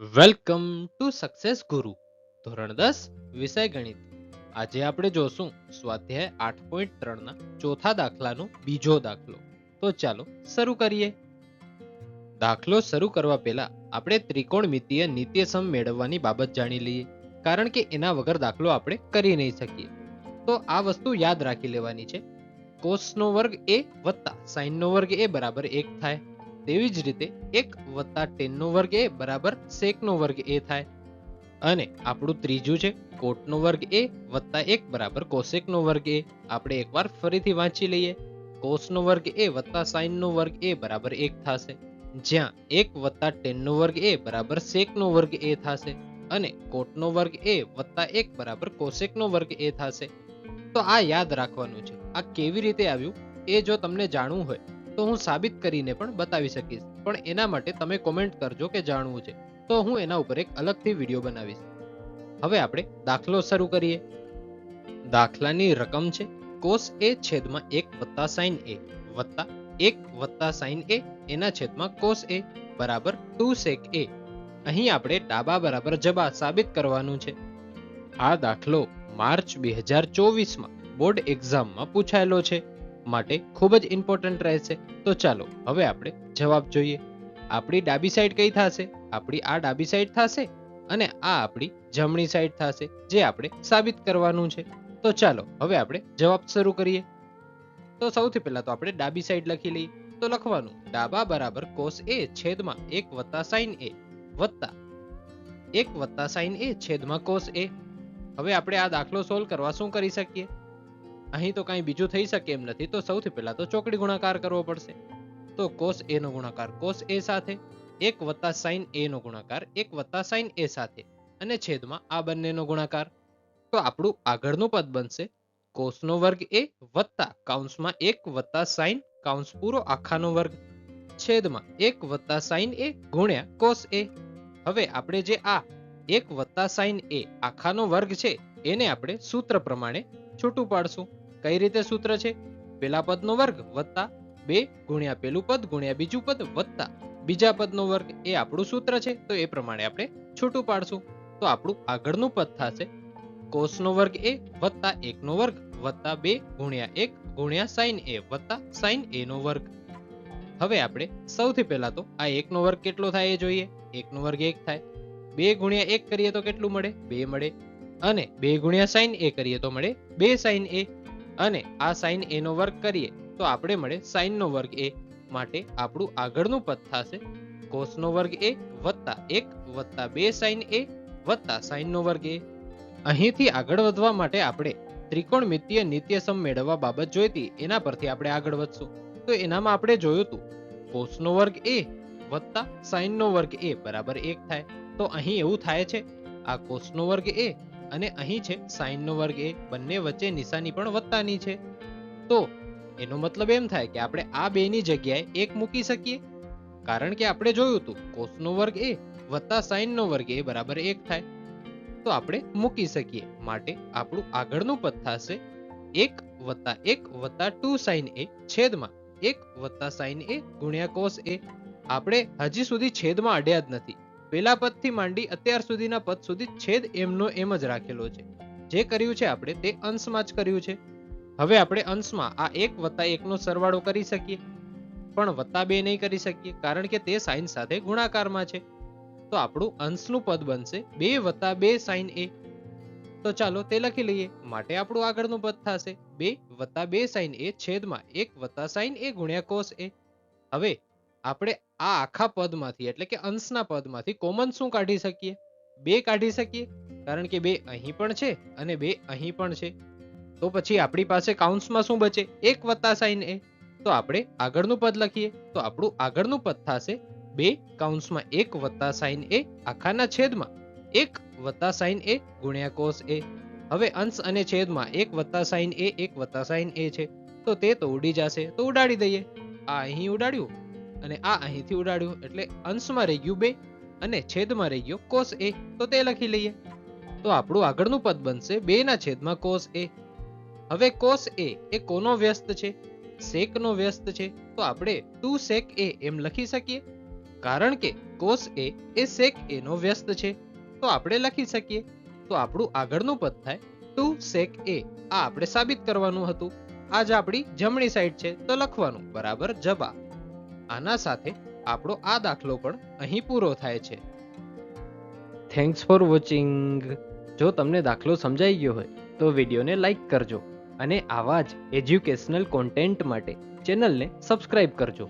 Welcome to success ગુરુ ધોરણ 10 વિષય ગણિત. આજે આપણે જોશું સ્વાધ્યાય 8.3 ના ચોથા દાખલાનો બીજો દાખલો. તો ચાલો શરૂ કરીએ. દાખલો શરૂ કરવા પહેલા આપણે ત્રિકોણમિતીય નિત્યસમ મેળવવાની બાબત જાણી લઈએ, કારણ કે એના વગર દાખલો આપણે કરી નહીં શકીએ. તો આ વસ્તુ યાદ રાખી લેવાની છે. કોસનો વર્ગ એ વત્તા સાઈનનો વર્ગ એ બરાબર 1 થાય. તેવી જ રીતે 1 વત્તા ટેનનો વર્ગ એ બરાબર સેકનો વર્ગ એ થાય. અને આપણું ત્રીજું છે કોટનો વર્ગ એ વત્તા 1 બરાબર કોસેકનો વર્ગ એ. આપણે એકવાર ફરીથી વાંચી લઈએ. કોસનો વર્ગ એ વત્તા સાઈનનો વર્ગ એ બરાબર 1 થશે, જ્યાં 1 વત્તા ટેનનો વર્ગ એ બરાબર સેકનો વર્ગ એ થશે, અને કોટનો વર્ગ એ વત્તા 1 બરાબર કોસેકનો વર્ગ એ થશે. તો આ યાદ રાખવાનું છે. આ કેવી રીતે આવ્યું એ જો તમને જાણવું હોય તો હું સાબિત કરીને પણ બતાવી શકીશ, પણ એના માટે તમે કોમેન્ટ કરજો કે જાણવું છે, તો હું એના ઉપર એક અલગથી વિડીયો બનાવીશ. હવે આપણે દાખલો શરૂ કરીએ. દાખલાની રકમ છે કોસ એ છેદમાં 1 વત્તા સાઈન એ વત્તા 1 વત્તા સાઈન એ એના છેદમાં કોસ એ બરાબર 2 સેક એ. અહીં આપણે ડાબા બરાબર જબા સાબિત કરવાનું છે. આ દાખલો માર્ચ 2024માં બોર્ડ એક્ઝામમાં પૂછાયેલો છે, માટે ખૂબ જ ઇમ્પોર્ટન્ટ રહેશે. તો ચાલો હવે આપણે જવાબ જોઈએ. આપણી ડાબી સાઈડ કઈ થશે? આપણી આ ડાબી સાઈડ થશે, અને આ આપણી જમણી સાઈડ થશે, જે આપણે સાબિત કરવાનું છે. તો ચાલો હવે આપણે જવાબ શરૂ કરીએ. તો સૌથી પહેલા તો આપણે ડાબી સાઈડ લખી લઈએ. તો લખવાનું ડાબા બરાબર કોસ એ છેદમાં 1 વત્તા સાઈન એ વત્તા 1 વત્તા સાઈન એ છેદમાં કોસ એ. હવે આપણે આ દાખલો સોલ્વ કરવા શું કરી શકીએ? અહીં તો કાંઈ બીજું થઈ શકે એમ નથી, તો સૌથી પહેલા તો ચોકડી ગુણાકાર કરવો પડશે. તો કોસ એ નો ગુણાકાર કોસ એ સાથે, 1 વત્તા સાઈન એ નો ગુણાકાર 1 વત્તા સાઈન એ સાથે, અને છેદમાં આ બંનેનો ગુણાકાર. તો આપણું આગળનું પદ બનશે કોસનો વર્ગ એ વત્તા કૌંસમાં 1 વત્તા સાઈન કૌંસ પૂરો આખાનો વર્ગ છેદમાં 1 વત્તા સાઈન એ ગુણ્યા કોસ એ. હવે આપણે જે આ 1 વત્તા સાઈન એ આખાનો વર્ગ છે એને આપણે સૂત્ર પ્રમાણે છૂટું પાડશું. કઈ રીતે સૂત્ર છે? પેલા પદનો વર્ગ વત્તા 2 ગુણ્યા પેલું પદ ગુણ્યા બીજું પદ વત્તા બીજા પદનો વર્ગ, એ આપણું સૂત્ર છે. તો એ પ્રમાણે આપણે છૂટું પાડશું. તો આપણું આગળનું પદ થશે કોસનો વર્ગ એ વત્તા 1 નો વર્ગ વત્તા 2 ગુણ્યા 1 ગુણ્યા સાઈન એ વત્તા સાઈન એ નો વર્ગ. હવે આપણે સૌથી પહેલા તો આ 1 નો વર્ગ કેટલો થાય એ જોઈએ. 1 નો વર્ગ 1 થાય. 2 ગુણ્યા 1 કરીએ તો કેટલું મળે? 2 મળે. અને 2 ગુણ્યા સાઈન એ કરીએ તો મળે 2 સાઈન એ. અને આ સાઈન એ નો વર્ગ કરીએ તો આપણે મળે સાઈન નો વર્ગ એ. માટે આપણું આગળનું પદ થશે કોસનો વર્ગ એ વત્તા 1 વત્તા 2 સાઈન એ વત્તા સાઈન નો વર્ગ એ. અહીંથી આગળ વધવા માટે આપણે ત્રિકોણમિતીય નિત્યસમ મેળવવા બાબત જોઈતી, એના પરથી આપણે આગળ વધશું. તો એનામાં આપણે જોયું હતું કોસનો વર્ગ એ વત્તા સાઈનનો વર્ગ એ બરાબર 1 થાય. તો અહીં એવું થાય છે, આ કોસનો વર્ગ એ અને અહીં છે સાઈનનો વર્ગ એ, બંને વચ્ચે નિશાની પણ વત્તાની છે. તો એનો મતલબ એમ થાય કે આપણે આ બેની જગ્યાએ 1 મૂકી શકીએ, કારણ કે આપણે જોયું હતું કોસનો વર્ગ એ વત્તા સાઈનનો વર્ગ એ બરાબર 1 થાય. તો આપણે મૂકી શકીએ. માટે આપણું આગળનું પદ થશે 1 વત્તા 1 વત્તા 2 સાઈન એ છેદમાં 1 વત્તા સાઈન એ ગુણ્યા કોસ એ. આપણે હજી સુધી છેદમાં અડ્યા જ નથી. પેલા પદથી માંડી અત્યાર સુધીના પદ સુધી છેદ એમનો એમ જ રાખેલો છે. જે કર્યું છે આપણે તે અંશમાં જ કર્યું છે. હવે આપણે અંશમાં આ 1 વત્તા 1 નો સરવાળો કરી શકીએ, પણ વત્તા 2 નહીં કરી શકીએ, કારણ કે તે સાઈન સાથે ગુણાકારમાં છે. તો આપણું અંશનું પદ બનશે 2 વત્તા 2 સાઈન એ. તો ચાલો તે લખી લઈએ. માટે આપણું આગળનું પદ થશે 2 વત્તા 2 સાઈન એ છેદમાં 1 વત્તા સાઈન એ ગુણ્યા કોસ એ. હવે આપણે આ આખા પદમાંથી એટલે કે અંશના પદમાંથી કોમન શું કાઢી શકીએ? 2 કાઢી શકીએ, કારણ કે 2 અહીં પણ છે અને 2 અહીં પણ છે. તો પછી આપણી પાસે કૌંસમાં શું બચે? 1 વત્તા સાઈન એ. તો આપણે આગળનું પદ લખીએ. તો આપણું આગળનું પદ થશે 2 કૌંસમાં 1 વત્તા સાઈન એ આખાના છેદમાં 1 વત્તા સાઈન એ ગુણ્યા કોસ એ. હવે અંશ અને છેદમાં 1 વત્તા સાઈન એ 1 વત્તા સાઈન એ છે, તો તે તો ઉડી જશે, તો ઉડાડી દઈએ. આ અહીં ઉડાડ્યું અને આ અહીંથી ઉડાડ્યું, એટલે અંશમાં રહી ગયું 2 અને છેદમાં રહી ગયો કોસ એ. તો તે લખી લઈએ. તો આપણું આગળનું પદ બનશે 2 ના છેદમાં કોસ એ. હવે કોસ એ કોનો વ્યસ્ત છે? સેક નો વ્યસ્ત છે. તો આપણે 2 સેક એ એમ લખી શકીએ. કારણ કે cos a A sec a નો વ્યસ્ત છે, તો આપણે લખી શકીએ. તો આપણું આગળનું પદ થાય 2 sec a. આ આપણે સાબિત કરવાનું હતું. આ જ આપણી જમણી સાઈડ છે, તો લખવાનું બરાબર જવાબ. આના સાથે આપણો આ દાખલો પણ અહીં પૂરો થાય છે. Thanks for watching. જો તમને દાખલો સમજાઈ ગયો હોય તો વિડીયોને લાઈક કરજો અને આવા જ એજ્યુકેશનલ કોન્ટેન્ટ માટે ચેનલને સબસ્ક્રાઇબ કરજો.